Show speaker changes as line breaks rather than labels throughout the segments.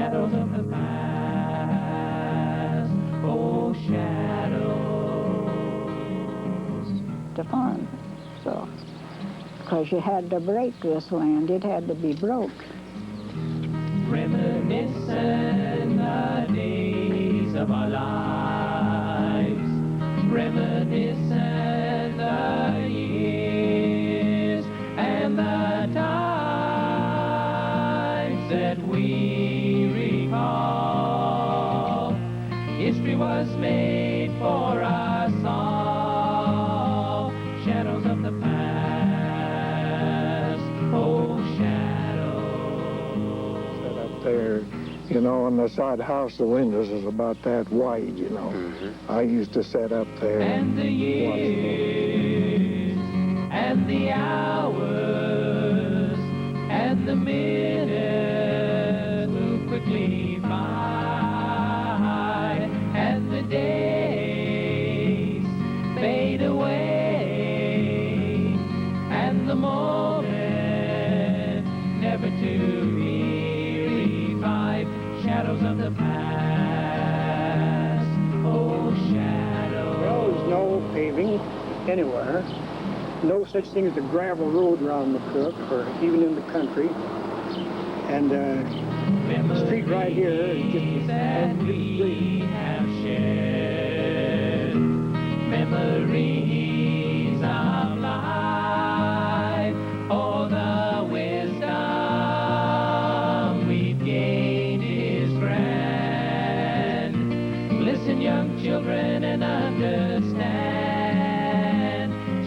shadows of the past, oh shadows.
To farm, so, because you had to break this land, it had to be broke.
Reminiscing the days of our lives, reminiscing the years and the times that we recall. History was made for us all. Shadows of the past, oh shadows.
Set up there, you know, on the side house, the windows is about that wide, you know. I used to set up there.
And the years, and the hours, and the minutes move quickly by, and the days fade away, and the moment never to be revived. Shadows of the past, oh shadows.
Well, there's no paving anywhere. No such thing as a gravel road around McCook or even in the country. And the street right here is just
that we have shared. Memories of life, all the wisdom we've gained is grand. Listen, young children, and understand.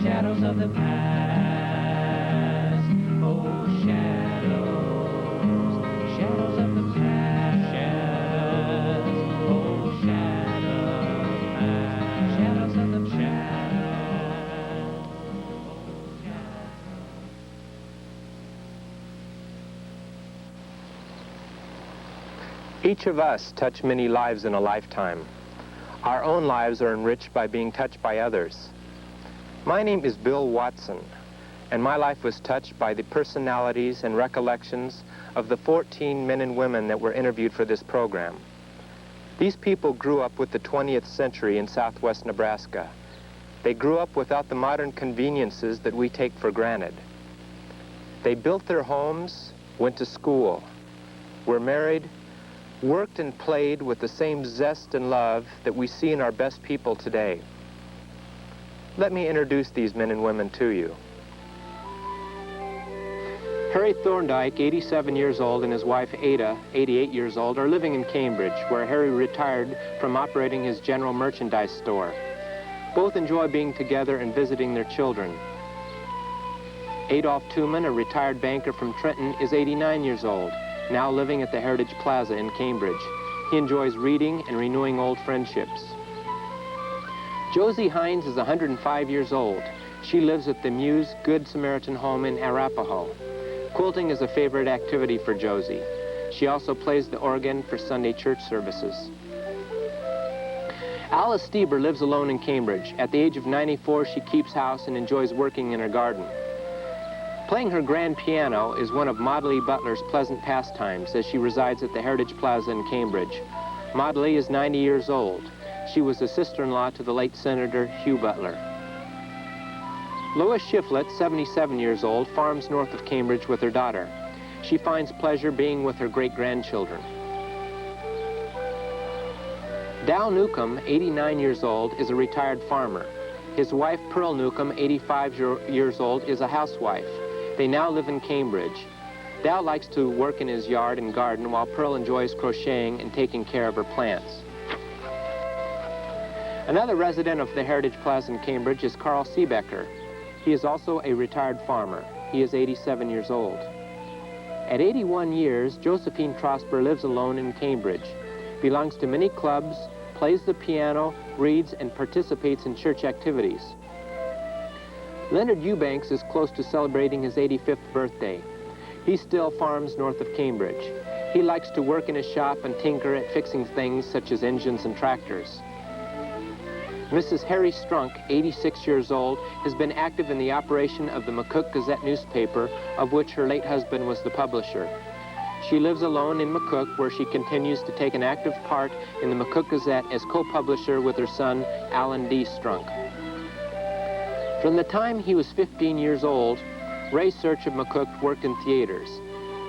Shadows of the past, oh shadows, shadows of the past, oh shadows, shadows of the past.
Each of us touch many lives in a lifetime. Our own lives are enriched by being touched by others. My name is Bill Watson, and my life was touched by the personalities and recollections of the 14 men and women that were interviewed for this program. These people grew up with the 20th century in southwest Nebraska. They grew up without the modern conveniences that we take for granted. They built their homes, went to school, were married, worked and played with the same zest and love that we see in our best people today. Let me introduce these men and women to you. Harry Thorndike, 87 years old, and his wife Ada, 88 years old, are living in Cambridge, where Harry retired from operating his general merchandise store. Both enjoy being together and visiting their children. Adolph Tooman, a retired banker from Trenton, is 89 years old, now living at the Heritage Plaza in Cambridge. He enjoys reading and renewing old friendships. Josie Hines is 105 years old. She lives at the Muse Good Samaritan Home in Arapahoe. Quilting is a favorite activity for Josie. She also plays the organ for Sunday church services. Alice Stieber lives alone in Cambridge. At the age of 94, she keeps house and enjoys working in her garden. Playing her grand piano is one of Maud Lee Butler's pleasant pastimes as she resides at the Heritage Plaza in Cambridge. Maud Lee is 90 years old. She was a sister-in-law to the late Senator Hugh Butler. Lois Shiflett, 77 years old, farms north of Cambridge with her daughter. She finds pleasure being with her great-grandchildren. Dal Newcomb, 89 years old, is a retired farmer. His wife, Pearl Newcomb, 85 years old, is a housewife. They now live in Cambridge. Dal likes to work in his yard and garden while Pearl enjoys crocheting and taking care of her plants. Another resident of the Heritage Plaza in Cambridge is Carl Siebecker. He is also a retired farmer. He is 87 years old. At 81 years, Josephine Trosper lives alone in Cambridge, belongs to many clubs, plays the piano, reads, and participates in church activities. Leonard Eubanks is close to celebrating his 85th birthday. He still farms north of Cambridge. He likes to work in his shop and tinker at fixing things such as engines and tractors. Mrs. Harry Strunk, 86 years old, has been active in the operation of the McCook Gazette newspaper, of which her late husband was the publisher. She lives alone in McCook, where she continues to take an active part in the McCook Gazette as co-publisher with her son, Alan D. Strunk. From the time he was 15 years old, Ray Search of McCook worked in theaters.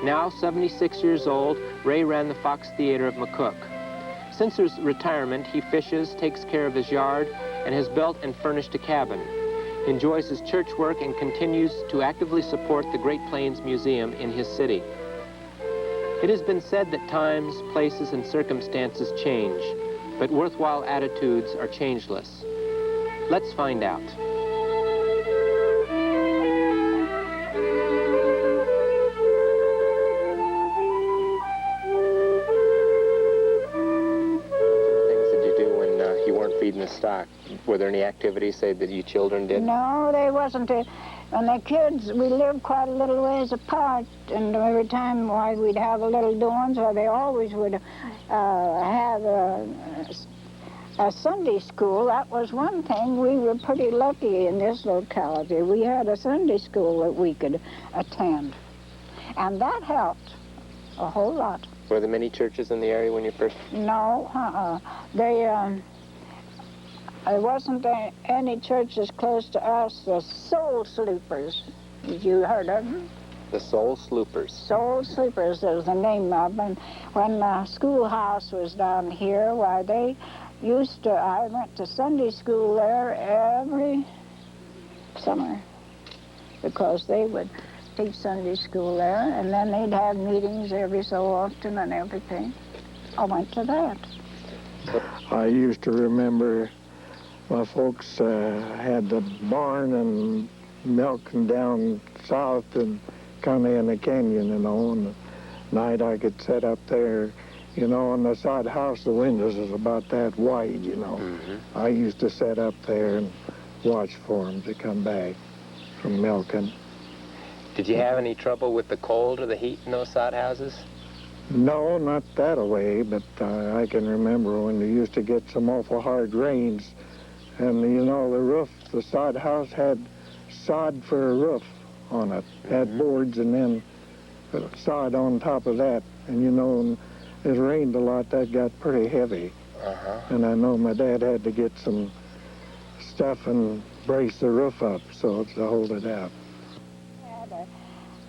Now 76 years old, Ray ran the Fox Theater of McCook. Since his retirement, he fishes, takes care of his yard, and has built and furnished a cabin. He enjoys his church work and continues to actively support the Great Plains Museum in his city. It has been said that times, places, and circumstances change, but worthwhile attitudes are changeless. Let's find out. Feeding the stock. Were there any activities, say, that you children did?
No, there wasn't. When the kids, we lived quite a little ways apart, and every time we'd have a little doings, or they always would have a Sunday school. That was one thing. We were pretty lucky in this locality. We had a Sunday school that we could attend, and that helped a whole lot.
Were there many churches in the area when you first?
No, there wasn't any churches close to us. The Soul Sleepers. Did you heard of them?
The Soul Sleepers.
Soul Sleepers is the name of them. When the schoolhouse was down here, why, they used to, I went to Sunday school there every summer because they would teach Sunday school there, and then they'd have meetings every so often and everything. I went to that.
I used to remember my folks had the barn and milking down south and kind of in the canyon, you know, and at night I could sit up there, you know, on the side house, the windows is about that wide, you know. Mm-hmm. I used to sit up there and watch for them to come back from milking.
Did you have any trouble with the cold or the heat in those sod houses?
No, not that way, but I can remember when they used to get some awful hard rains. And, you know, the roof, the sod house had sod for a roof on it. Had boards and then sod on top of that. And, you know, when it rained a lot, that got pretty heavy. And I know my dad had to get some stuff and brace the roof up so to hold it out.
We had a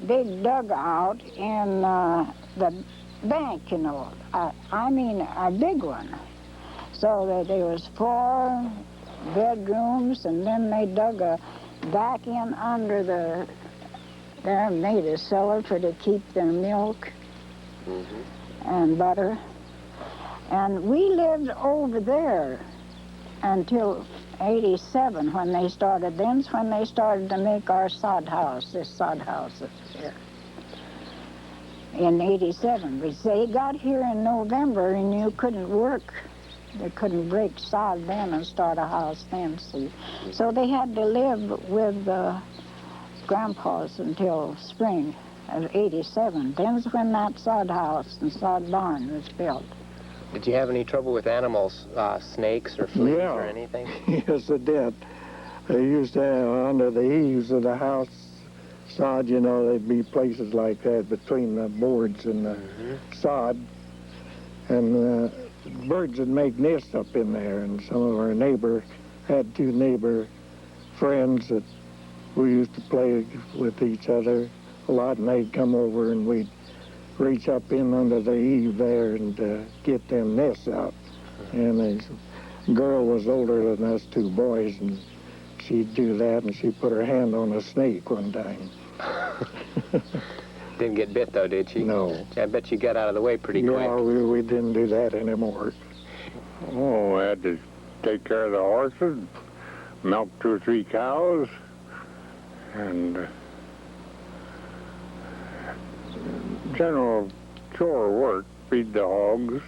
big dugout in the bank, you know. I mean, a big one. So that there was 4 bedrooms, and then they dug a back in under there and made a cellar for to keep their milk and butter. And we lived over there until 87 when they started. Then's when they started to make our sod house, this sod house that's here. In 87. But they got here in November and you couldn't work. They couldn't break sod then and start a house then, see. So they had to live with grandpas until spring of 87. Then's when that sod house and sod barn was built.
Did you have any trouble with animals, snakes or fleas or anything?
Yes, I did. They used to have under the eaves of the house sod, you know, there'd be places like that between the boards and the sod. And birds would make nests up in there, and some of our neighbor had 2 neighbor friends that we used to play with each other a lot, and they'd come over and we'd reach up in under the eave there and get them nests out. And the girl was older than us 2 boys, and she'd do that, and she put her hand on a snake one time.
Didn't get bit, though, did she?
No.
I bet you got out of the way pretty quick.
Yeah, we didn't do that anymore.
Oh, we had to take care of the horses, milk 2 or 3 cows, and general chore work, feed the hogs,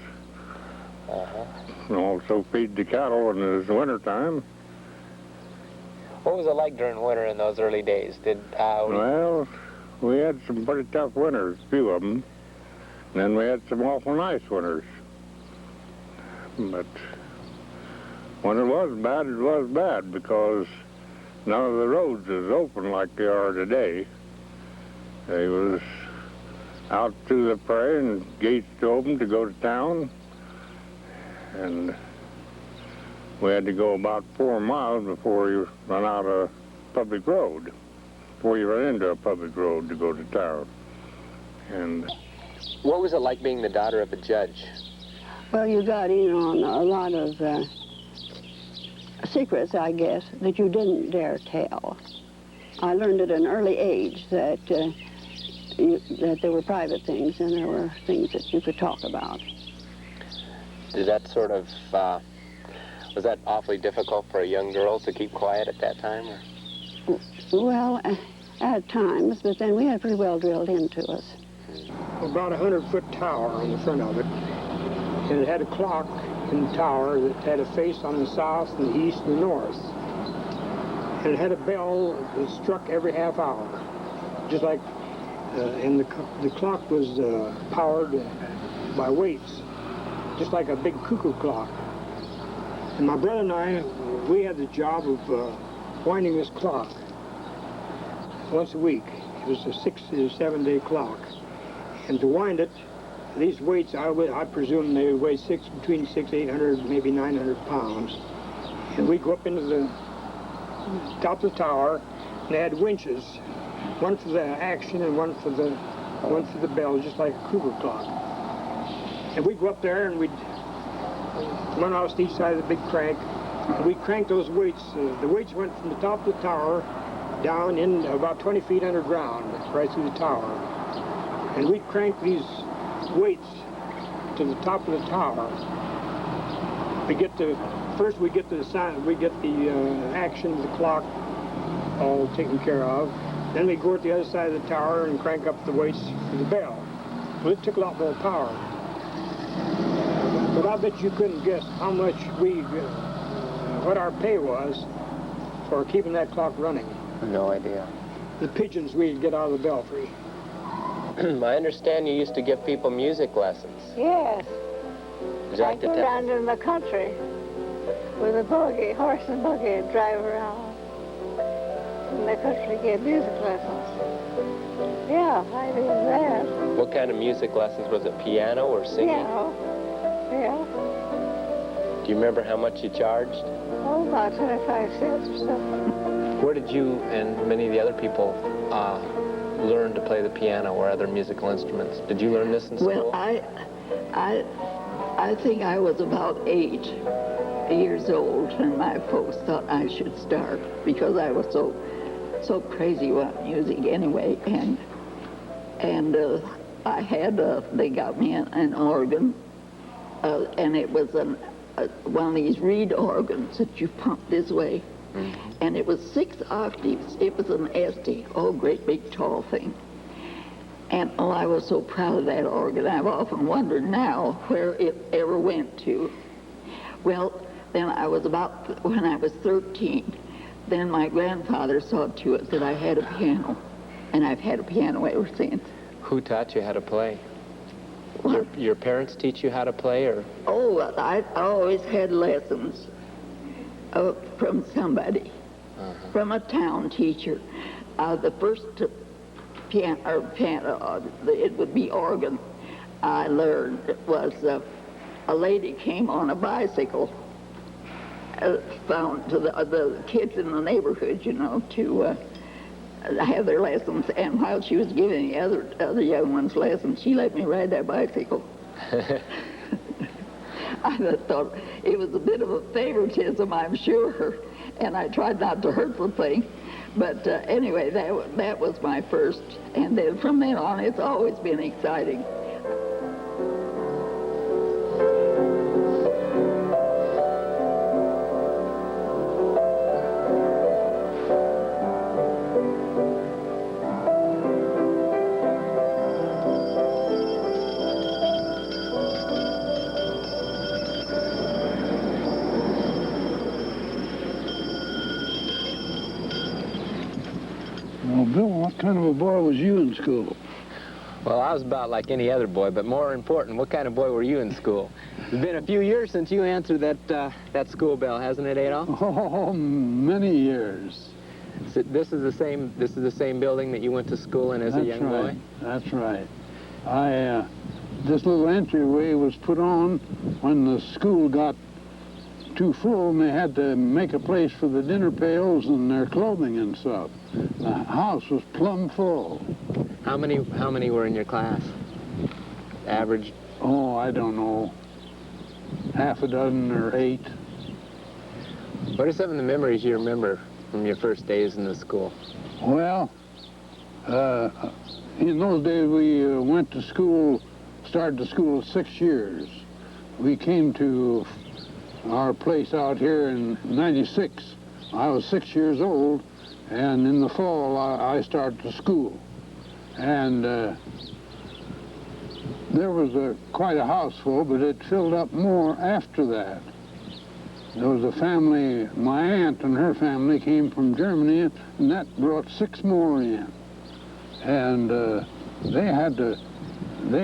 and also feed the cattle when it was wintertime.
What was it like during winter in those early days?
Well, we had some pretty tough winters, a few of them. And then we had some awful nice winters. But when it was bad because none of the roads was open like they are today. They was out through the prairie and gates open to go to town. And we had to go about 4 miles before you run out a public road, before you run into a public road to go to town. And
What was it like being the daughter of a judge?
Well, you got in on a lot of secrets, I guess, that you didn't dare tell. I learned at an early age that that there were private things and there were things that you could talk about.
Did that sort of, was that awfully difficult for a young girl to keep quiet at that time? Or?
Well, at times, but then we had pretty well drilled into us.
About a 100-foot tower on the front of it, and it had a clock in the tower that had a face on the south and the east and the north. And it had a bell that struck every half hour, just like, and the clock was powered by weights, just like a big cuckoo clock. And my brother and I, we had the job of winding this clock once a week. It was a 6 to 7 day clock. And to wind it, these weights, I presume they weigh between 600, 800, maybe 900 pounds. And we go up into the top of the tower, and they had winches, one for the action and one for the bell, just like a cuckoo clock. And we'd go up there and we'd run out each side of the big crank, and we'd crank those weights. The weights went from the top of the tower down in about 20 feet underground, right through the tower. And we'd crank these weights to the top of the tower. First we get the action of the clock all taken care of. Then we go to the other side of the tower and crank up the weights for the bell. Well, it took a lot more power. But I bet you couldn't guess how much what our pay was for keeping that clock running.
No idea.
The pigeons we'd get out of the belfry.
I understand you used to give people music lessons.
Yes.
Would you
I
like to
go
tell?
down in the country with a buggy, horse and buggy, and drive around. In the country, give music lessons. Yeah, I did that.
What kind of music lessons? Was it piano or singing?
Piano. Yeah.
Do you remember how much you charged?
Oh, about 25 cents or something.
Where did you and many of the other people learn to play the piano or other musical instruments? Did you learn this in school?
Well, I think I was about 8 years old, and my folks thought I should start because I was so crazy about music anyway. And I had they got me an organ, and it was one of these reed organs that you pump this way. Mm-hmm. And it was 6 octaves. It was an Esty, great big tall thing. And I was so proud of that organ. I've often wondered now where it ever went to. Well, then when I was 13, then my grandfather saw to it that I had a piano, and I've had a piano ever since.
Who taught you how to play? Your parents teach you how to play, or?
Oh, I always had lessons from somebody, from a town teacher. The first piano, it would be organ, I learned was a lady came on a bicycle, found to the kids in the neighborhood, to have their lessons, and while she was giving the other young ones lessons, she let me ride that bicycle. I thought it was a bit of a favoritism, I'm sure, and I tried not to hurt the thing. But anyway, that was my first, and then from then on, it's always been exciting.
Well, Bill, what kind of a boy was you in school?
Well, I was about like any other boy, but more important, what kind of boy were you in school? It's been a few years since you answered that school bell, hasn't it, Adolf?
Oh, many years.
So this is the same building that you went to school in as a young boy?
That's right. This little entryway was put on when the school got too full and they had to make a place for the dinner pails and their clothing and stuff. The house was plumb full.
How many were in your class? Average?
Oh, I don't know, half a dozen or 8.
What are some of the memories you remember from your first days in the school?
Well, in those days we went to school, started the school at 6 years. We came to our place out here in '96. I was 6 years old, and in the fall I started to school. And there was quite a house full, but it filled up more after that. There was a family, my aunt and her family came from Germany, and that brought 6 more in. And they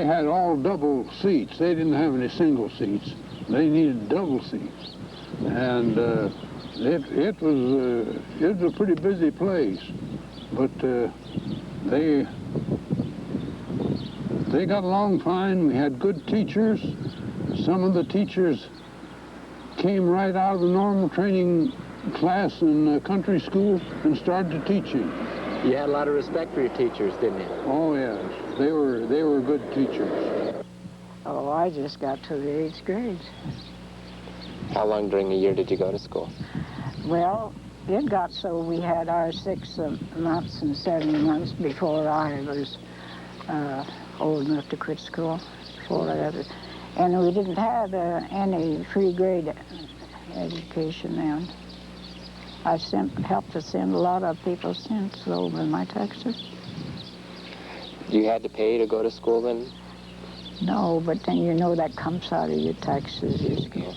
had all double seats. They didn't have any single seats. They needed double seats. And it was a pretty busy place, but they got along fine. We had good teachers. Some of the teachers came right out of the normal training class in country school and started teaching.
You had a lot of respect for your teachers, didn't you?
Oh yes, they were good teachers.
Oh, I just got to the 8th grade.
How long during the year did you go to school?
Well, it got so we had our 6 months and 7 months before I was old enough to quit school. Before I had it. And we didn't have any free grade education then. I helped to send a lot of people since over my taxes.
You had to pay to go to school then?
No, but then you know that comes out of your taxes, your school.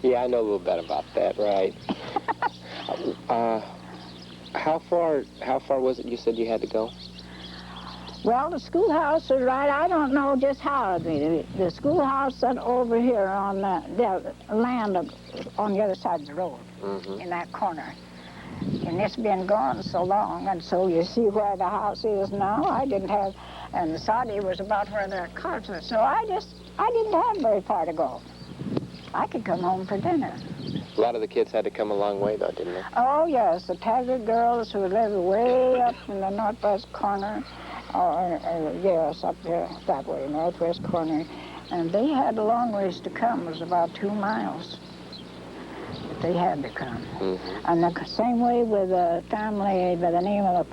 Yeah, I know a little bit about that, right. How far was it you said you had to go?
Well, the schoolhouse is right. I don't know just how. The schoolhouse is over here on the land on the other side of the road, in that corner. And it's been gone so long, and so you see where the house is now. I didn't have, and the soddy was about where the cars were. So I didn't have very far to go. I could come home for dinner.
A lot of the kids had to come a long way, though, didn't they?
Oh, yes, the Taggart girls who lived way up in the northwest corner, yes, up there, that way, northwest corner. And they had a long ways to come. It was about 2 miles. But they had to come. And the same way with a family by the name of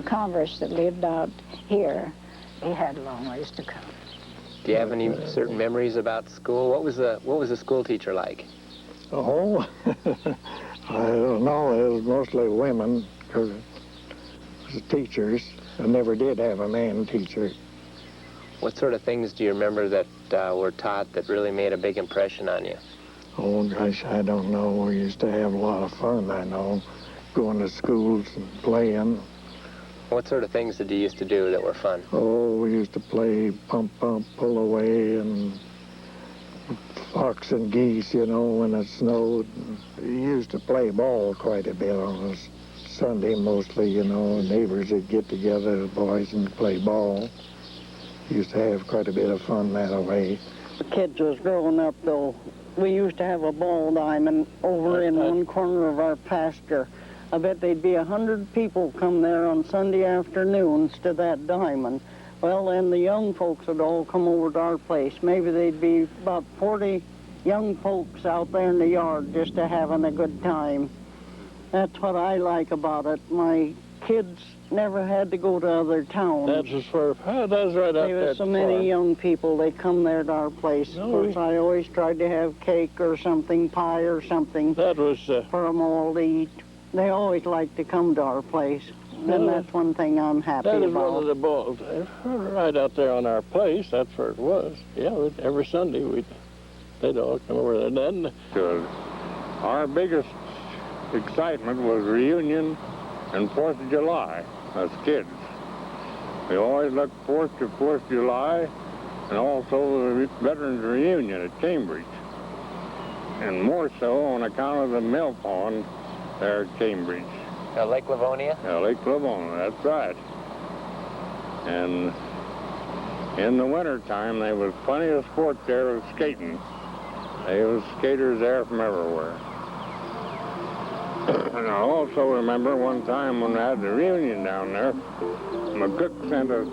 Converse that lived out here, they had a long ways to come.
Do you have any certain memories about school? What was the school teacher like?
Oh, I don't know. It was mostly women, because it was teachers. I never did have a man teacher.
What sort of things do you remember that were taught that really made a big impression on you?
Oh, gosh, I don't know. We used to have a lot of fun, I know, going to schools and playing.
What sort of things did you used to do that were fun?
Oh, we used to play pump, pull away, and fox and geese, you know, when it snowed. We used to play ball quite a bit on a Sunday mostly, you know. Neighbors would get together, the boys, and play ball. Used to have quite a bit of fun that way.
The kids was growing up, though. We used to have a ball diamond over in one corner of our pasture. I bet there'd be 100 people come there on Sunday afternoons to that diamond. Well, then the young folks would all come over to our place. Maybe they'd be about 40 young folks out there in the yard just having a good time. That's what I like about it. My kids never had to go to other towns.
That's right up
there. There were so many young people, they come there to our place. Of course, I always tried to have cake or something, pie or something,
That was
for them all to eat. They always like to come to our place, and that's one thing I'm happy
that is
about.
one of the balls. Right out there on our place, that's where it was. Yeah, every Sunday they'd all come over there. Then
Our biggest excitement was reunion and 4th of July as kids. We always looked forward to 4th of July and also the Veterans Reunion at Cambridge. And more so on account of the mill pond there at Cambridge.
Lake Livonia?
Lake Livonia, that's right. And In the winter time, there was plenty of sport there with skating. There was skaters there from everywhere. And I also remember one time when we had the reunion down there, McCook sent a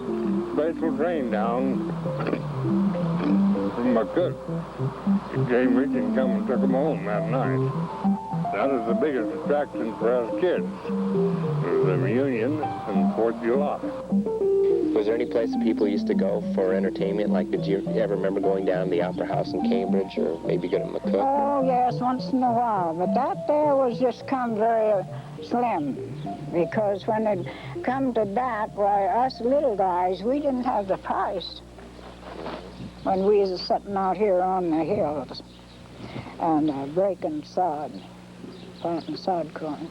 special train down from McCook to Cambridge and come and took them home that night. That was the biggest attraction for us kids. It was the reunion and 4th of July.
Was there any place that people used to go for entertainment? Like, did you ever remember going down to the Opera House in Cambridge or maybe go to McCook?
Oh, yes, once in a while. But that there was just come very slim. Because when it come to that, why, us little guys, we didn't have the price when we was sitting out here on the hills and breaking sod, planting sod corn.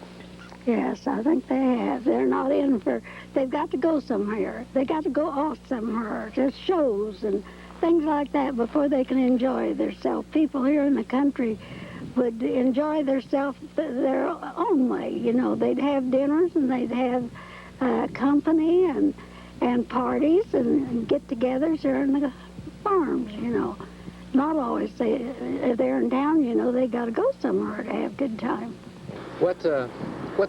Yes, I think they have. They're not in for, they've got to go somewhere. They got to go off somewhere. There's shows and things like that before they can enjoy themselves. People here in the country would enjoy themselves their own way. You know, they'd have dinners and they'd have company and parties and get-togethers here in the farms, you know. Not always. If they're in town, you know, they got to go somewhere to have a good time.
What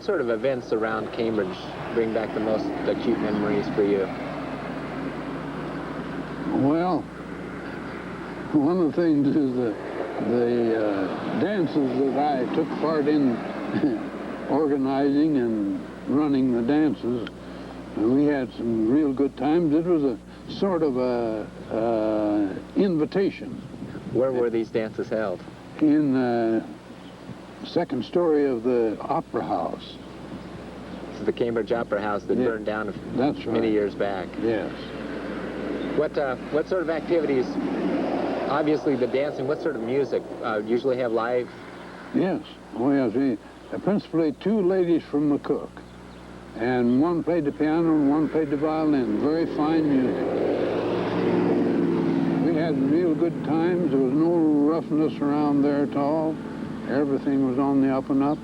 sort of events around Cambridge bring back the most acute memories for you?
Well, one of the things is the dances that I took part in organizing and running the dances. We had some real good times. It was a sort of a invitation.
Where were these dances held?
In the second story of the Opera House.
So the Cambridge Opera House that burned down many years back.
Yes.
What sort of activities? Obviously the dancing. What sort of music? Usually have live?
Yes. Oh yes. Principally 2 ladies from McCook, and one played the piano and one played the violin. Very fine music. We had real good times. There was no roughness around there at all. Everything was on the up and up.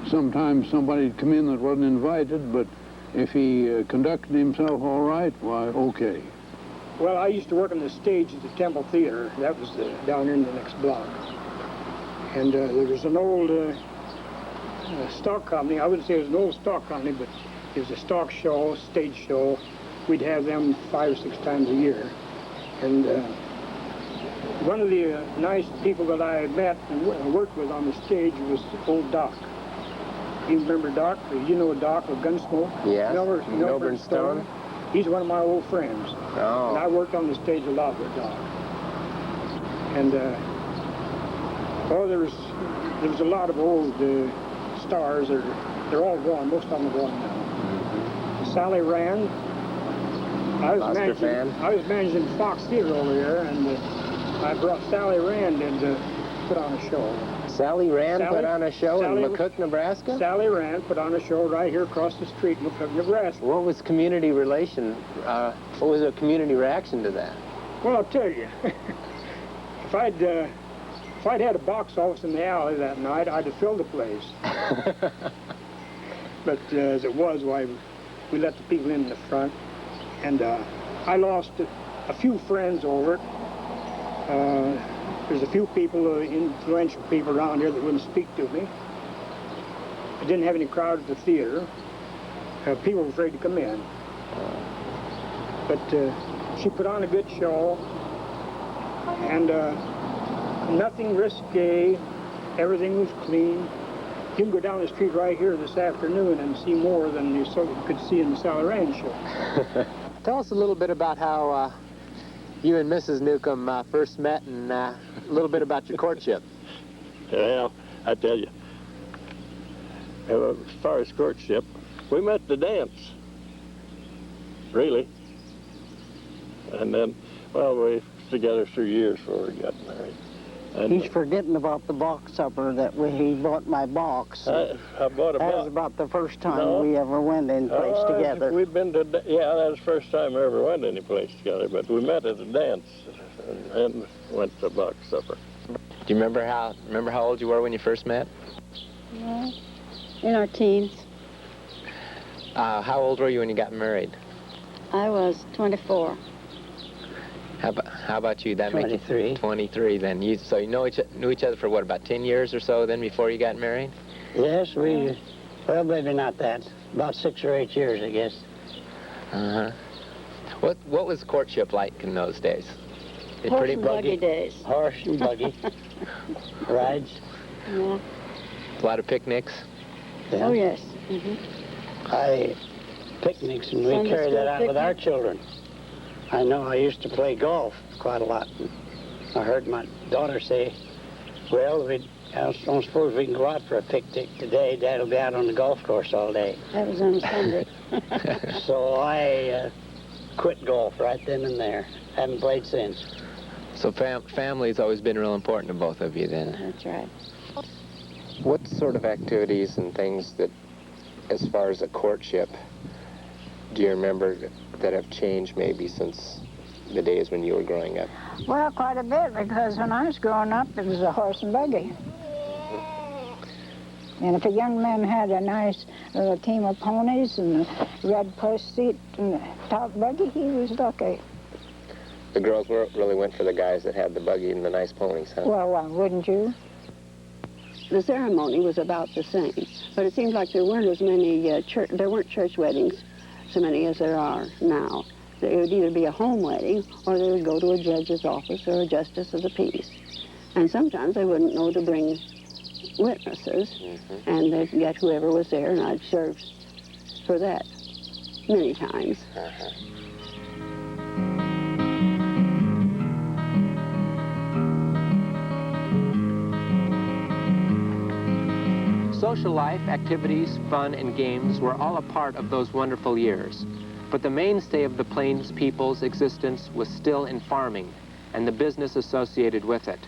Sometimes somebody'd come in that wasn't invited, but if he conducted himself all right, why, okay.
Well, I used to work on the stage at the Temple Theater. That was down in the next block. And there was an old stock company. I wouldn't say it was an old stock company, but it was a stock show, stage show. We'd have them 5 or 6 times a year. And one of the nice people that I had met and worked with on the stage was old Doc. You remember Doc? You know Doc of Gunsmoke?
Yes.
Milburn Stone. He's one of my old friends.
Oh.
And I worked on the stage a lot with Doc. And there was a lot of old stars. They're all gone. Most of them are gone now. Mm-hmm. Sally Rand. I was managing Fox Theater over there, and I brought Sally Rand in to put on a show.
Sally Rand put on a show in McCook, Nebraska?
Sally Rand put on a show right here across the street in McCook, Nebraska.
What was community relation? What was the community reaction to that?
Well, I'll tell you. If I'd had a box office in the alley that night, I'd have filled the place. But as it was, why, we let the people in the front. And I lost a few friends over it. There's a few people, influential people around here that wouldn't speak to me. I didn't have any crowd at the theater. People were afraid to come in. But she put on a good show, and nothing risque. Everything was clean. You can go down the street right here this afternoon and see more than you could see in the Sally Rand show.
Tell us a little bit about how you and Mrs. Newcomb first met, and a little bit about your courtship.
Well, I tell you, as far as courtship, we met at the dance, really. And then, well, we were together 3 years before we got married. And
he's forgetting about the box supper that he bought my box.
I bought a box.
That was about the first time we ever went any place together.
We've been to, yeah, that was the first time I ever went any place together, but we met at the dance and went to box supper.
Do you remember how old you were when you first met?
Yeah, in our teens.
How old were you when you got married?
I was 24.
How about you? That
23.
Makes you 23 then. So you knew each other for what, about 10 years or so then before you got married?
Yes, well, maybe not that. About 6 or 8 years, I guess.
Uh-huh. What was courtship like in those days?
Horse and buggy days.
Horse and buggy. Rides.
Yeah.
A lot of picnics?
Yeah.
Oh, yes.
Picnics, and we
Sunday
carried that
school
out with our
picnic.
children. I know I used to play golf quite a lot. I heard my daughter say, well, I don't suppose we can go out for a picnic today. Dad will be out on the golf course all day.
That was on Sunday.
So I quit golf right then and there. Haven't played since.
So family's always been real important to both of you then?
That's right.
What sort of activities and things that, as far as a courtship, do you remember that have changed maybe since the days when you were growing up?
Well, quite a bit, because when I was growing up, it was a horse and buggy. And if a young man had a nice little team of ponies and a red push seat and the top buggy, he was lucky.
The girls really went for the guys that had the buggy and the nice ponies, huh?
Well, wouldn't you?
The ceremony was about the same, but it seems like there weren't as many there weren't church weddings so many as there are now. It would either be a home wedding or they would go to a judge's office or a justice of the peace. And sometimes they wouldn't know to bring witnesses, and they'd get whoever was there, and I'd serve for that many times.
Social life, activities, fun, and games were all a part of those wonderful years. But the mainstay of the Plains people's existence was still in farming and the business associated with it.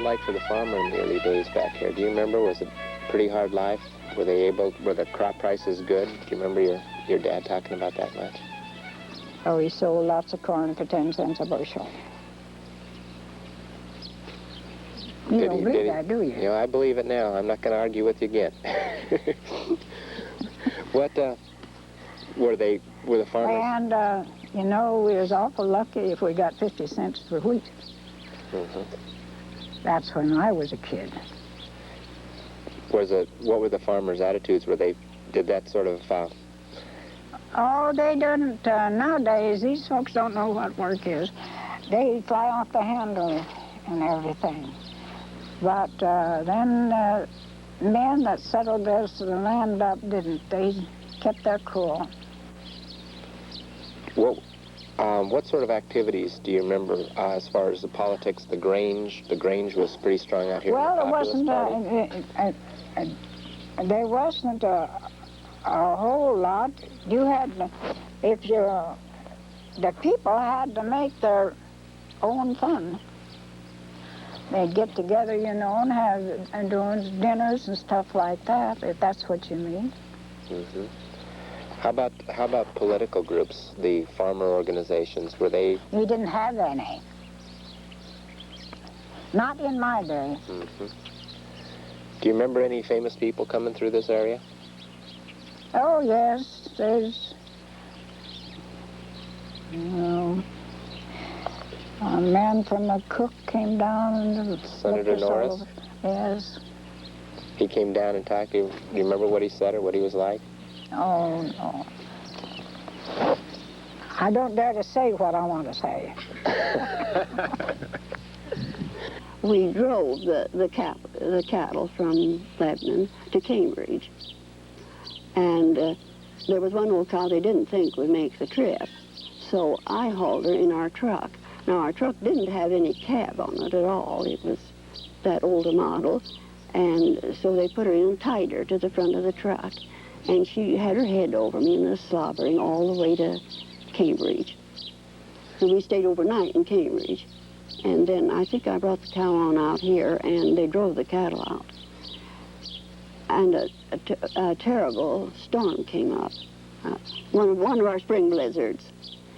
Like for the farmer in the early days back here? Do you remember? Was it a pretty hard life? Were the crop prices good? Do you remember your dad talking about that much?
Oh, he sold lots of corn for 10 cents a bushel. You don't believe that, do you?
You know, I believe it now. I'm not going to argue with you again. What were the farmers?
And, you know, we was awful lucky if we got 50 cents for wheat. That's when I was a kid.
What were the farmers' attitudes? Did that sort of...
Oh, they didn't. Nowadays, these folks don't know what work is. They fly off the handle and everything. But then men that settled this land up didn't. They kept their cool.
What sort of activities do you remember as far as the politics, the Grange? The Grange was pretty strong out here.
Well, it wasn't. There wasn't a whole lot. You had, the people had to make their own fun. They'd get together, you know, and have doing dinners and stuff like that, if that's what you mean.
How about political groups, the farmer organizations? Were they...
We didn't have any. Not in my day.
Do you remember any famous people coming through this area?
Oh, yes. There's... a man from the Cook came down and...
Senator Norris?
Yes.
He came down and talked to you. Do you remember what he said or what he was like?
Oh, no. I don't dare to say what I want to say.
We drove the cattle from Lebanon to Cambridge. And there was one old cow they didn't think would make the trip. So I hauled her in our truck. Now, our truck didn't have any cab on it at all. It was that older model. And so they put her in tied her to the front of the truck. And she had her head over me and was slobbering all the way to Cambridge. So we stayed overnight in Cambridge. And then I think I brought the cow on out here, and they drove the cattle out. And a terrible storm came up, one of our spring blizzards.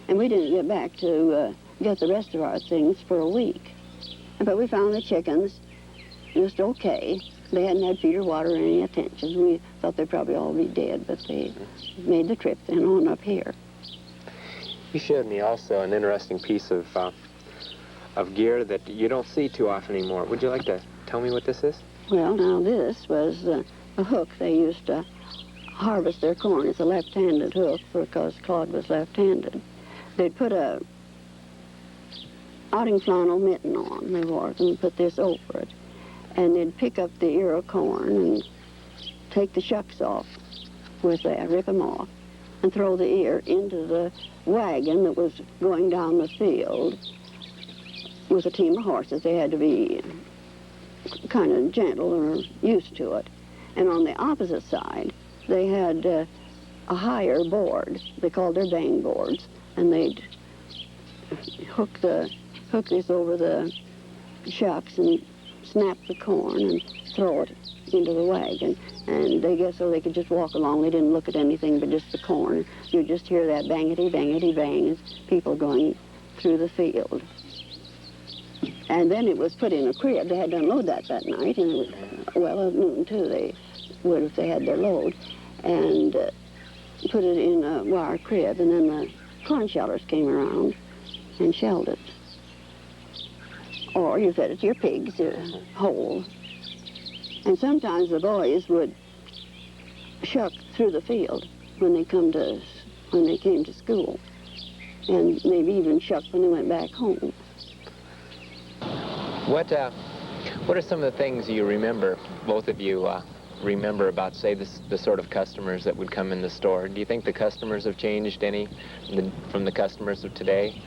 And we didn't get back to get the rest of our things for a week. But we found the chickens just okay. They hadn't had feed or water or any attention. We thought they'd probably all be dead, but they made the trip then on up here.
You showed me also an interesting piece of gear that you don't see too often anymore. Would you like to tell me what this is?
Well, now this was a hook they used to harvest their corn. It's a left-handed hook because Claude was left-handed. They'd put a outing flannel mitten on, they wore it, and put this over it. And they'd pick up the ear of corn and take the shucks off with that, rip them off, and throw the ear into the wagon that was going down the field with a team of horses. They had to be kind of gentle or used to it. And on the opposite side, they had a higher board. They called their bang boards, and they'd hook this over the shucks and snap the corn and throw it into the wagon. And they guess so they could just walk along. They didn't look at anything but just the corn. You'd just hear that bangety, bangety, bang as people going through the field. And then it was put in a crib. They had to unload that night, and it was, well, at noon too, they would if they had their load, and put it in a wire crib, and then the corn shellers came around and shelled it. Or you fed it to your pigs whole. And sometimes the boys would shuck through the field when they came to school, and maybe even shuck when they went back home.
What are some of the things you remember, both of you remember about, say, the sort of customers that would come in the store? Do you think the customers have changed any from the customers of today?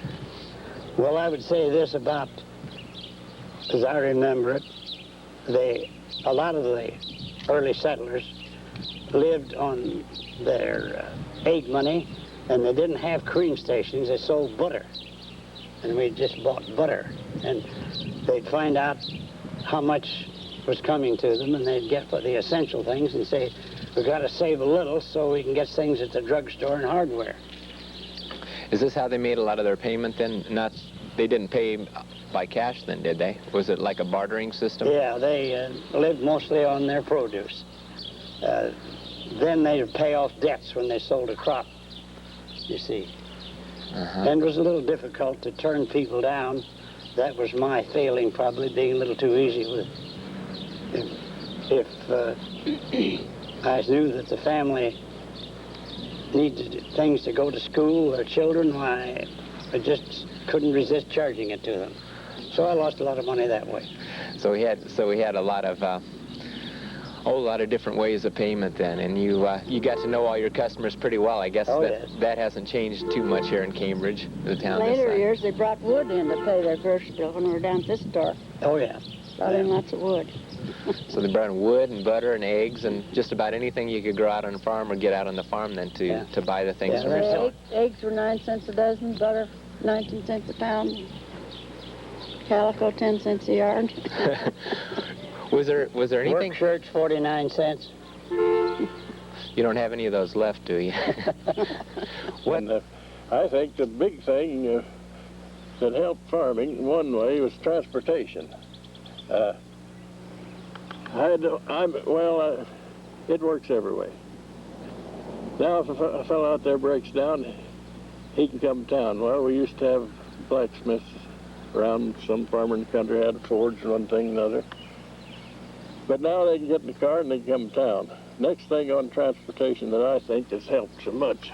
Well, I would say this about, as I remember it, a lot of the early settlers lived on their egg money, and they didn't have cream stations. They sold butter, and we just bought butter. And they'd find out how much was coming to them, and they'd get the essential things and say, we've got to save a little so we can get things at the drugstore and hardware.
Is this how they made a lot of their payment then? They didn't pay by cash then, did they? Was it like a bartering system?
Yeah, they lived mostly on their produce. Then they'd pay off debts when they sold a crop, you see. And it was a little difficult to turn people down. That was my failing, probably being a little too easy with it. If I knew that the family needed things to go to school, their children, why, I just couldn't resist charging it to them. So I lost a lot of money that way.
So we had a lot of whole lot of different ways of payment then, and you got to know all your customers pretty well. I guess that hasn't changed too much here in Cambridge, the town.
Later years, they brought wood in to pay their grocery bill when we were down at this store.
Oh yeah,
Brought in lots of wood.
So they brought in wood and butter and eggs and just about anything you could grow out on the farm or get out on the farm then to buy the things from yourself.
Eggs were 9 cents a dozen, butter 19 cents a pound, calico 10 cents a yard.
Was there anything?
Work shirts 49 cents.
You don't have any of those left, do you?
What? I think the big thing that helped farming in one way was transportation. It works every way. Now, if a fellow out there breaks down, he can come to town. Well, we used to have blacksmiths around. Some farmer in the country had a forge and one thing and another. But now they can get in the car and they can come to town. Next thing on transportation that I think has helped so much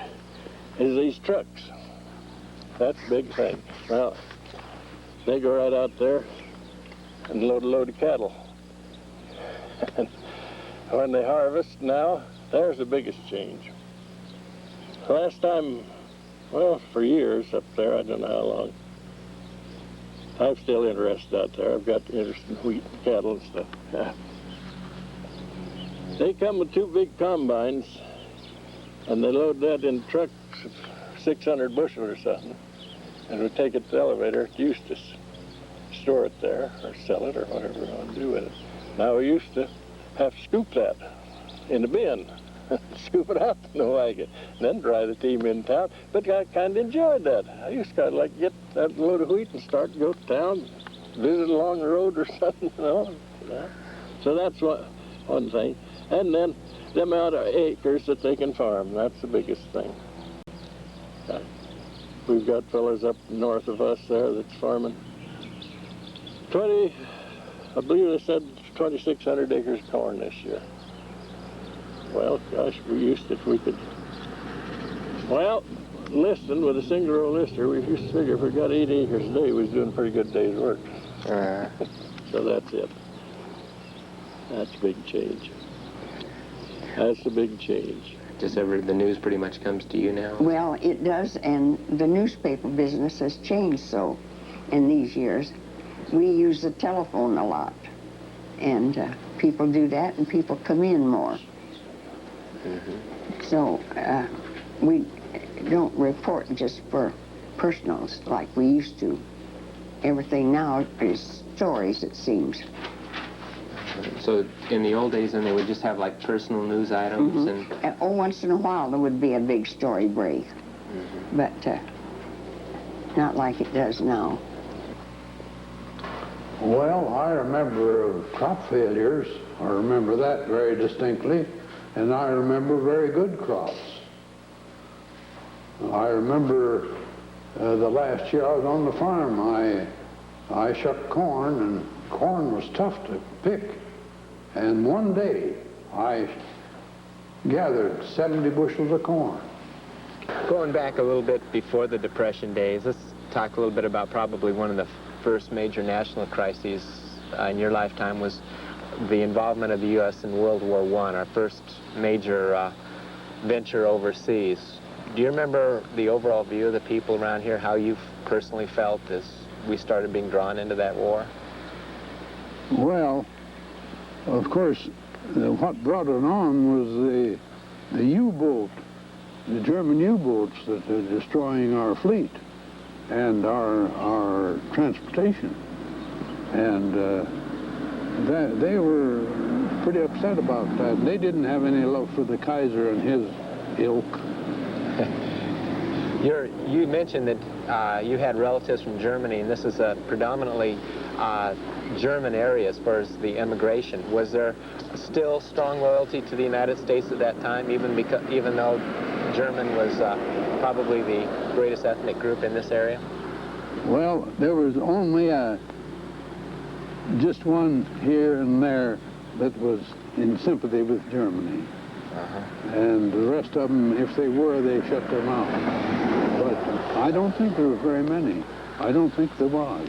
is these trucks. That's a big thing. Well, they go right out there and load a load of cattle. And when they harvest now, there's the biggest change. Last time, well, for years up there, I don't know how long, I'm still interested out there. I've got interest in wheat and cattle and stuff. They come with 2 big combines, and they load that in trucks of 600 bushel or something, and we take it to the elevator at Eustis.
store it there or sell it or whatever we want to do with it. Now we used to have to scoop that in the bin, scoop it out in the wagon, and then drive the team in town. But I kind of enjoyed that. I used to kind of like get that load of wheat and start to go to town, visit along the road or something, you know. So that's one thing. And then the amount of acres that they can farm, that's the biggest thing. We've got fellas up north of us there that's farming 20, I believe they said 2,600 acres of corn this year. Well, gosh, we used to, if we could, well, listing with a single row lister, we used to figure if we got 8 acres a day, we was doing a pretty good day's work. So that's it. That's a big change. That's a big change.
Just the news pretty much comes to you now?
Well, it does, and the newspaper business has changed so in these years. We use the telephone a lot, and people do that, and people come in more. Mm-hmm. So we don't report just for personals like we used to. Everything now is stories, it seems.
So in the old days, then they would just have like personal news items,
mm-hmm. and once in a while there would be a big story break, mm-hmm. but not like it does now.
Well, I remember crop failures. I remember that very distinctly, and I remember very good crops. I remember the last year I was on the farm, I shucked corn, and corn was tough to pick. And one day, I gathered 70 bushels of corn.
Going back a little bit before the Depression days, let's talk a little bit about probably one of the first major national crises in your lifetime was the involvement of the U.S. in World War I, our first major venture overseas. Do you remember the overall view of the people around here, how you personally felt as we started being drawn into that war?
Well, of course, what brought it on was the U-boat, the German U-boats that are destroying our fleet and our transportation. And they were pretty upset about that. They didn't have any love for the Kaiser and his ilk.
You mentioned that you had relatives from Germany, and this is a predominantly German area as far as the immigration. Was there still strong loyalty to the United States at that time, even though German was probably the greatest ethnic group in this area?
Well, there was only just one here and there that was in sympathy with Germany. And the rest of them, if they were, they shut their mouth. But I don't think there were very many. I don't think there was.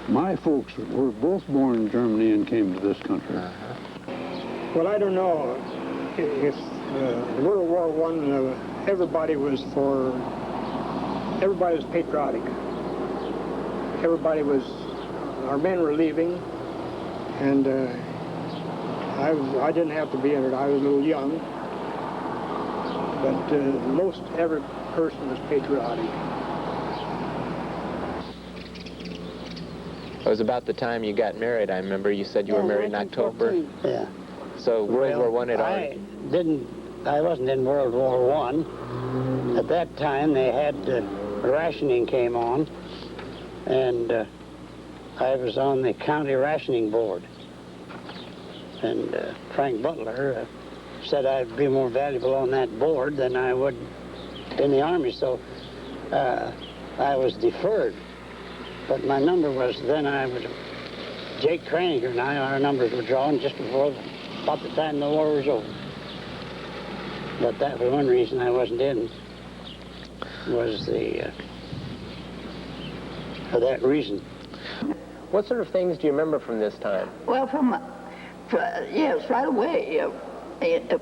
My folks were both born in Germany and came to this country.
Well, I don't know if World War I, everybody was patriotic. Our men were leaving, and I didn't have to be in it. I was a little young, but most every person was patriotic.
It was about the time you got married. I remember you said you were married in October.
Yeah.
So World War I had already...
I wasn't in World War I. At that time, they had rationing came on, and I was on the county rationing board. And Frank Butler said I'd be more valuable on that board than I would in the Army, so I was deferred. But my number was, Jake Kraninger and our numbers were drawn just about the time the war was over. But that was one reason I wasn't in, was for that reason.
What sort of things do you remember from this time?
Well, yes, right away.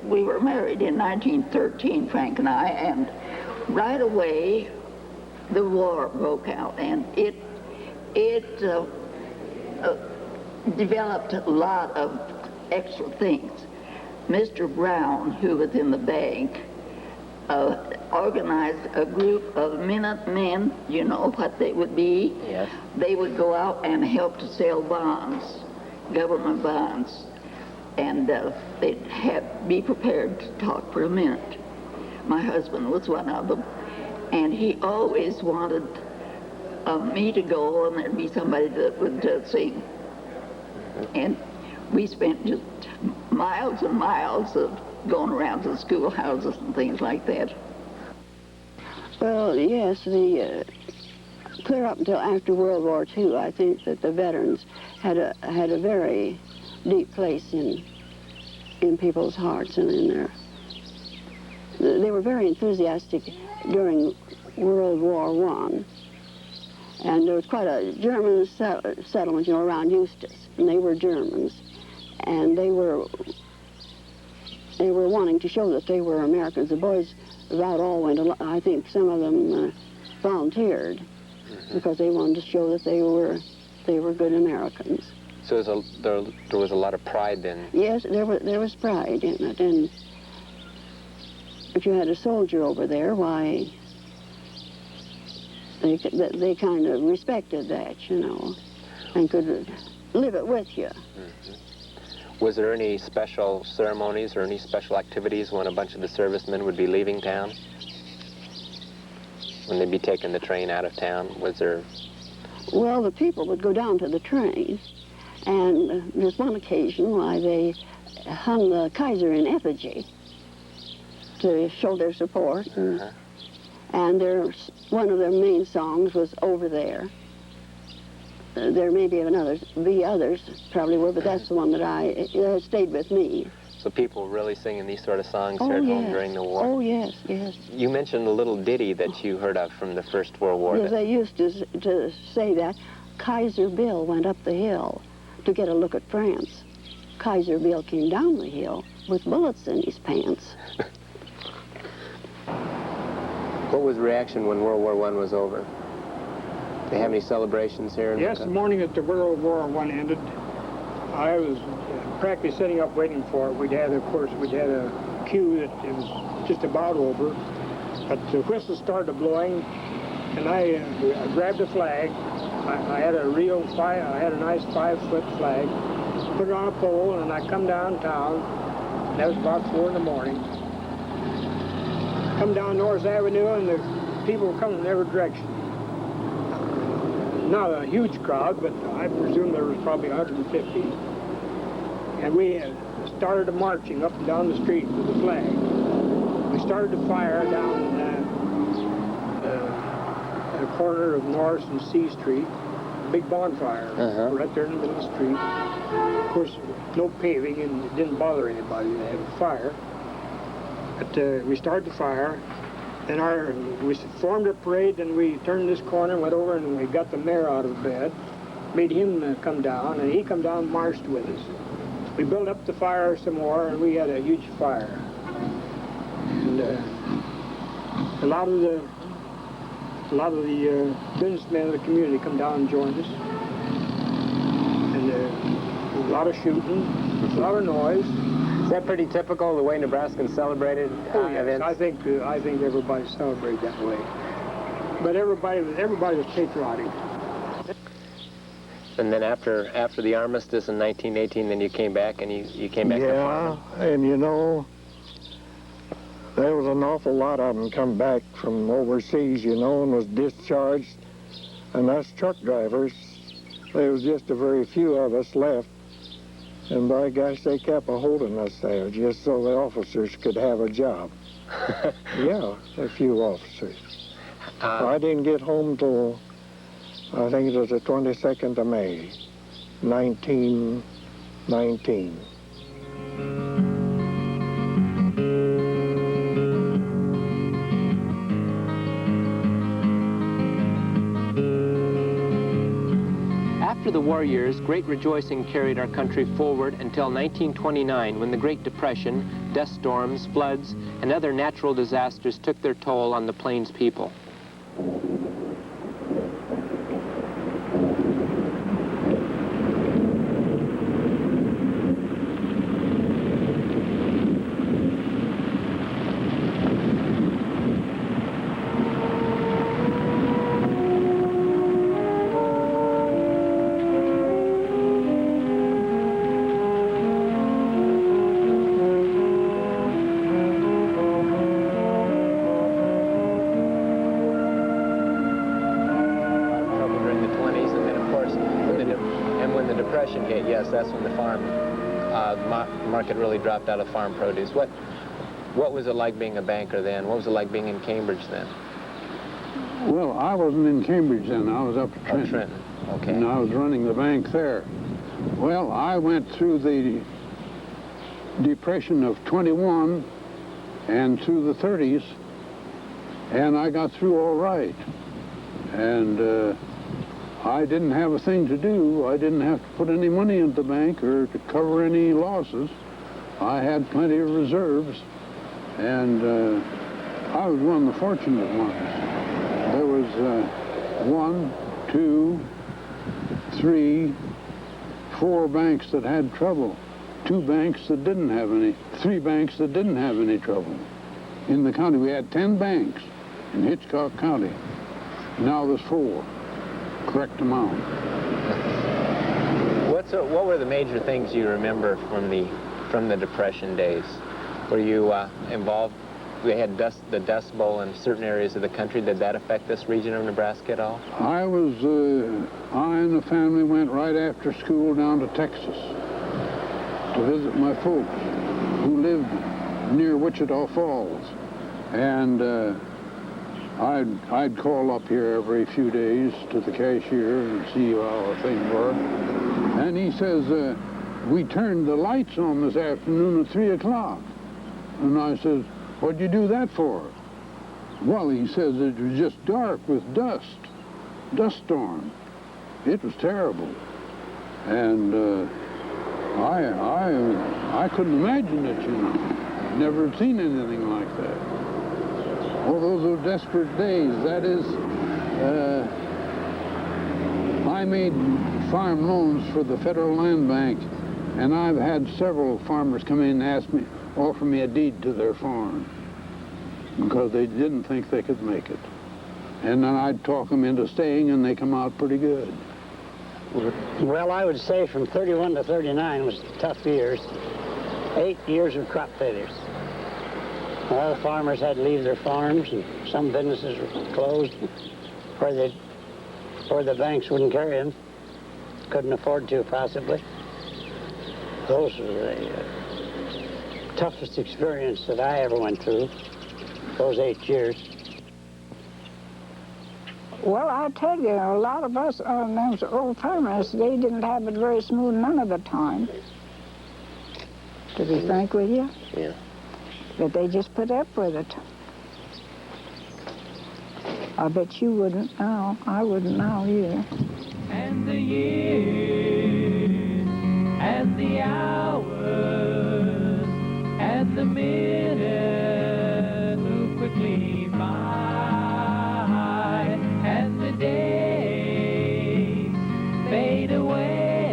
We were married in 1913, Frank and I, and right away the war broke out, and it developed a lot of extra things. Mr. Brown, who was in the bank, organized a group of Minutemen. You know what they would be?
Yes.
They would go out and help to sell bonds, government bonds, and they'd be prepared to talk for a minute. My husband was one of them, and he always wanted me to go, and there'd be somebody that would sing. And we spent just miles and miles of going around to schoolhouses and things like that.
Well, yes, clear up until after World War II, I think that the veterans had a very deep place in people's hearts and in their. They were very enthusiastic during World War I, and there was quite a German settlement, around Eustis, and they were Germans, and they were wanting to show that they were Americans. The boys about all went. I think some of them volunteered because they wanted to show that they were good Americans.
So there was a lot of pride then.
Yes, there was pride in it, and if you had a soldier over there, why, they kind of respected that, and could live it with you.
Was there any special ceremonies or any special activities when a bunch of the servicemen would be leaving town? When they'd be taking the train out of town, was there?
Well, the people would go down to the train, and there's one occasion why they hung the Kaiser in effigy to show their support. And one of their main songs was Over There. There may be others probably were, but that's the one that stayed with me.
So people were really singing these sort of songs here at home during the war?
Oh, yes, yes.
You mentioned a little ditty that you heard of from the First World War.
Yes, they used to say that. Kaiser Bill went up the hill to get a look at France. Kaiser Bill came down the hill with bullets in his pants.
What was the reaction when World War I was over? Did they have any celebrations here?
Yes, the morning that the World War I ended, I was practically sitting up waiting for it. We'd had a cue that it was just about over, but the whistle started blowing, and I grabbed a flag. I had a nice 5-foot flag, put it on a pole, and I come downtown, and that was about 4 in the morning. Come down North Avenue, and the people were coming in every direction. Not a huge crowd, but I presume there was probably 150. And we started marching up and down the street with the flag. We started to fire down the corner of Norris and C Street. A big bonfire right there in the middle of the street. Of course, no paving, and it didn't bother anybody to have a fire. But we started the fire. Then we formed a parade, and we turned this corner and went over, and we got the mayor out of bed, made him come down, and he come down and marched with us. We built up the fire some more, and we had a huge fire. And a lot of the businessmen of the community come down and joined us. And a lot of shooting, a lot of noise.
Is that pretty typical, the way Nebraskans celebrated events?
I think everybody celebrated that way. But everybody was patriotic.
And then after the armistice in 1918, then you came back, and you came back to farm.
Yeah, and there was an awful lot of them come back from overseas, and was discharged. And us truck drivers, there was just a very few of us left. And by gosh, they kept a-holding us there just so the officers could have a job. Yeah, a few officers. I didn't get home till, I think it was the 22nd of May, 1919.
After the war years, great rejoicing carried our country forward until 1929, when the Great Depression, dust storms, floods, and other natural disasters took their toll on the Plains people. And when the Depression hit, yes, that's when the market really dropped out of farm produce. What was it like being a banker then? What was it like being in Cambridge then?
Well, I wasn't in Cambridge then. I was up at Trenton.
Trenton, okay.
And I was running the bank there. Well, I went through the Depression of 21 and through the 30s, and I got through all right. And I didn't have a thing to do. I didn't have to put any money into the bank or to cover any losses. I had plenty of reserves, and I was one of the fortunate ones. There was 1, 2, 3, 4 banks that had trouble. 2 banks that didn't have any, 3 banks that didn't have any trouble. In the county, we had 10 banks in Hitchcock County. Now there's 4. Correct amount.
What were the major things you remember from the Depression days? Were you involved? We had the Dust Bowl in certain areas of the country. Did that affect this region of Nebraska at all?
I and the family went right after school down to Texas to visit my folks who lived near Wichita Falls. And I'd call up here every few days to the cashier and see how things were. And he says, we turned the lights on this afternoon at 3 o'clock. And I says, what'd you do that for? Well, he says it was just dark with dust storm. It was terrible. And I couldn't imagine it, you know. Never had seen anything like that. Oh, those were desperate days. That is, I made farm loans for the Federal Land Bank, and I've had several farmers come in and offer me a deed to their farm because they didn't think they could make it. And then I'd talk them into staying, and they come out pretty good.
Well, I would say from 31 to 39 was tough years. 8 years of crop failures. A lot of farmers had to leave their farms, and some businesses were closed or the banks wouldn't carry them. Couldn't afford to, possibly. Those were the toughest experience that I ever went through, those 8 years.
Well, I tell you, a lot of us, those old farmers, they didn't have it very smooth none of the time. To be frank with you.
Yeah.
But they just put up with it. I bet you wouldn't now. I wouldn't now either.
And the years, and the hours, and the minutes move quickly by, and the days fade away,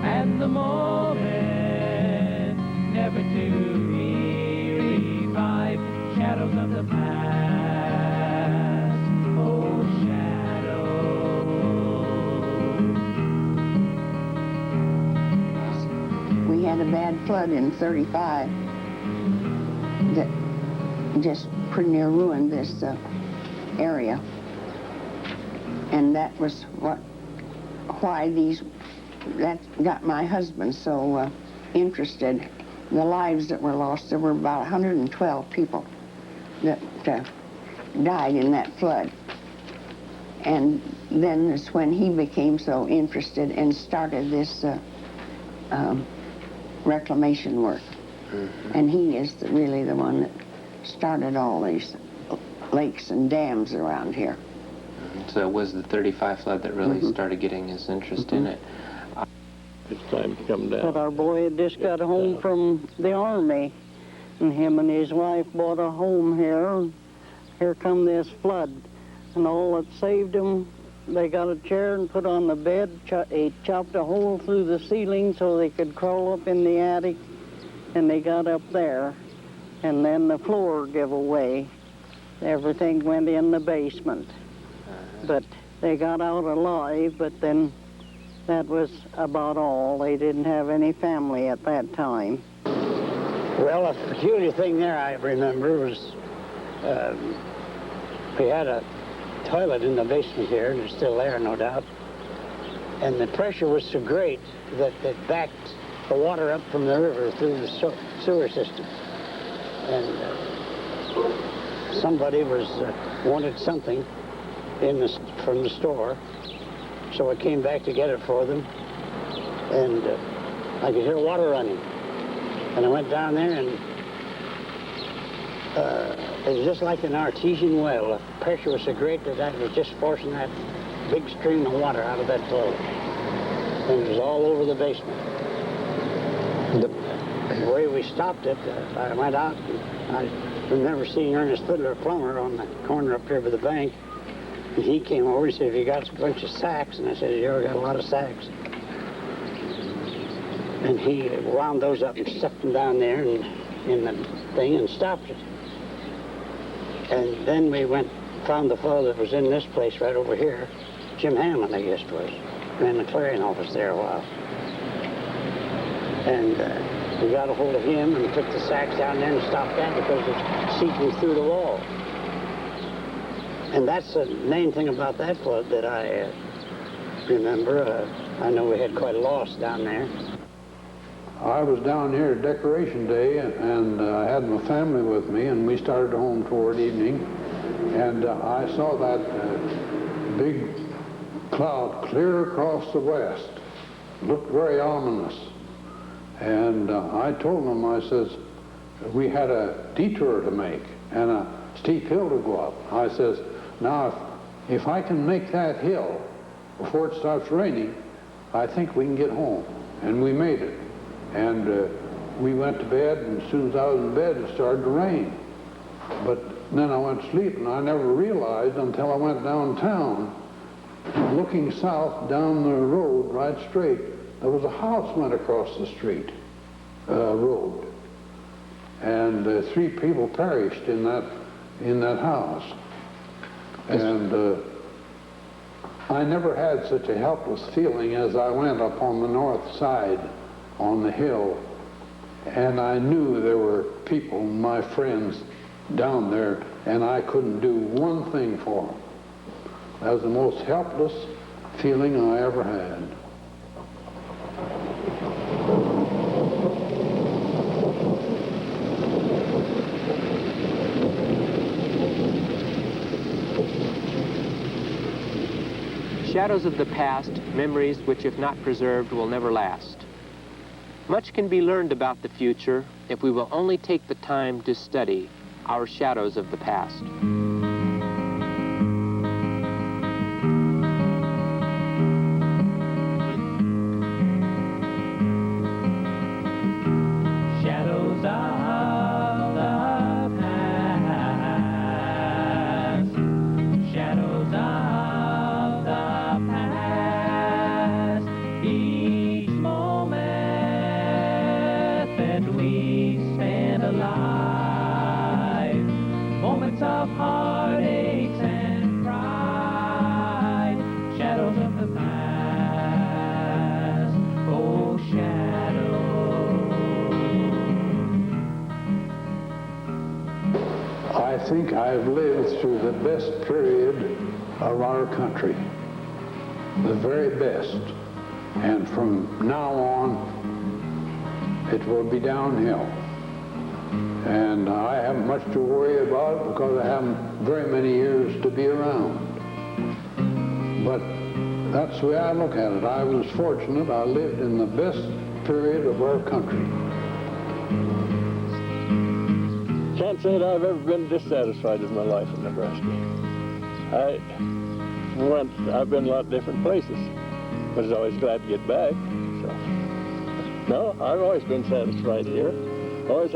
and the moment never to be revived. Shadows of the past, oh shadows.
We had a bad flood in 35 that just pretty near ruined this area. And that was why that got my husband so interested. The lives that were lost, there were about 112 people that died in that flood. And then is when he became so interested and started this reclamation work. Mm-hmm. And he is really the one that started all these lakes and dams around here.
So it was the 35 flood that really started getting his interest in it.
It's time to come down.
But our boy had just got home from the Army, and him and his wife bought a home here. And here come this flood, and all that saved them, they got a chair and put on the bed. He chopped a hole through the ceiling so they could crawl up in the attic, and they got up there, and then the floor gave away. Everything went in the basement. But they got out alive, but then that was about all. They didn't have any family at that time.
Well, a peculiar thing there I remember was we had a toilet in the basement here, and it's still there, no doubt. And the pressure was so great that it backed the water up from the river through the sewer system. And somebody wanted something from the store, so I came back to get it for them, and I could hear water running. And I went down there, and it was just like an artesian well. The pressure was so great that I was just forcing that big stream of water out of that toilet. And it was all over the basement. The way we stopped it, I went out, and I remember seeing Ernest Fiddler Plummer on the corner up here by the bank. And he came over and said, "Have you got a bunch of sacks?" And I said, "Yeah, I got a lot of sacks." And he wound those up and stuck them down there and in the thing and stopped it. And then we found the fellow that was in this place right over here, Jim Hammond, I guess it was, ran the clearing office there a while. And we got a hold of him and took the sacks down there and stopped that because it's seeping through the wall. And that's the main thing about that flood that I remember. I know we had quite a loss down there.
I was down here at Decoration Day, and I had my family with me, and we started home toward evening, and I saw that big cloud clear across the west. It looked very ominous. And I told them, I says, we had a detour to make and a steep hill to go up. I says, now if I can make that hill before it starts raining, I think we can get home. And we made it. And we went to bed, and as soon as I was in bed, it started to rain. But then I went to sleep, and I never realized until I went downtown, looking south down the road right straight, there was a house went across the street road. And 3 people perished in that house. And I never had such a helpless feeling as I went up on the north side on the hill, and I knew there were people, my friends, down there, and I couldn't do one thing for them. That was the most helpless feeling I ever had.
Shadows of the past, memories which, if not preserved, will never last. Much can be learned about the future if we will only take the time to study our shadows of the past.
Shadows of the past. Shadows of the past. Each moment that we spend alive, moments of heartaches and pride, shadows of the past, oh shadows.
I think I've lived through the best period of our country, the very best. And from now on, it will be downhill. And I haven't much to worry about because I haven't very many years to be around. But that's the way I look at it. I was fortunate. I lived in the best period of our country.
Can't say that I've ever been dissatisfied with my life in Nebraska. I've been a lot of different places, but I was always glad to get back. So, no, I've always been satisfied here. We always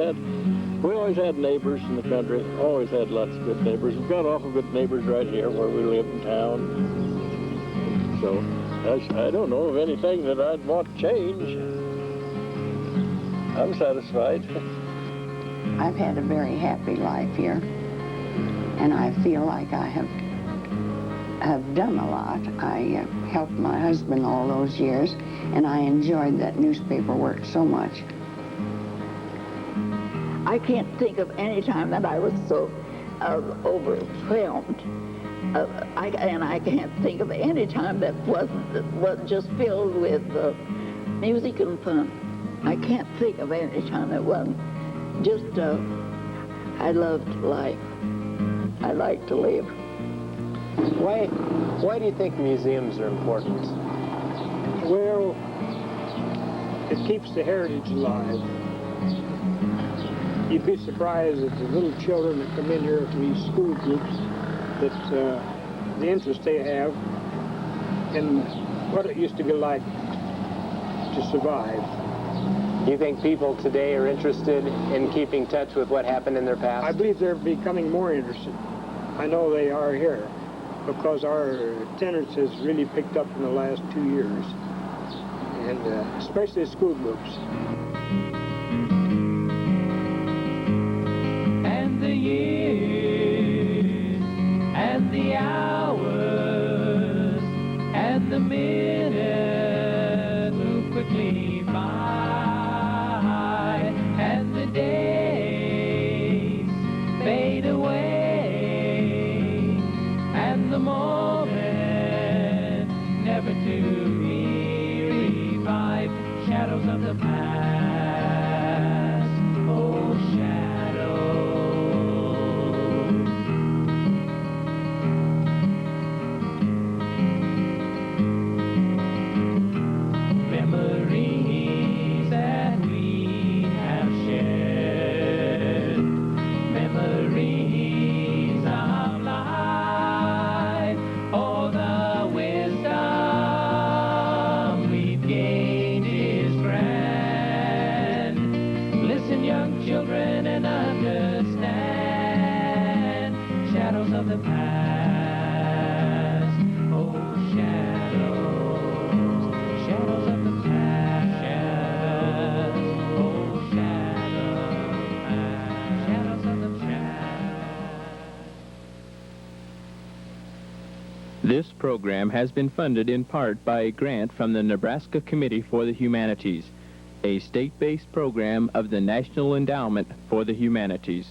had neighbors in the country. Always had lots of good neighbors. We've got awful good neighbors right here where we live in town. So I don't know of anything that I'd want to change. I'm satisfied.
I've had a very happy life here, and I feel like I have done a lot. I helped my husband all those years, and I enjoyed that newspaper work so much.
I can't think of any time that I was so overwhelmed I can't think of any time that wasn't just filled with music and fun. I can't think of any time that wasn't. Just, I loved life. I like to live.
Why do you think museums are important?
Well, it keeps the heritage alive. You'd be surprised at the little children that come in here from these school groups, that the interest they have in what it used to be like to survive.
Do you think people today are interested in keeping touch with what happened in their past?
I believe they're becoming more interested. I know they are here because our attendance has really picked up in the last 2 years, and especially school groups.
And the years, and the hours, and the minutes move quickly by, and the days fade away, and the moment never to be revived. Shadows of the past, oh shadows. Memories that we have shared, memories of life, all the wisdom we've gained is grand. Listen, young children, and understand. Shadows of the past, oh shadows, shadows of the past, oh shadows, shadows of the past.
This program has been funded in part by a grant from the Nebraska Committee for the Humanities, a state-based program of the National Endowment for the Humanities.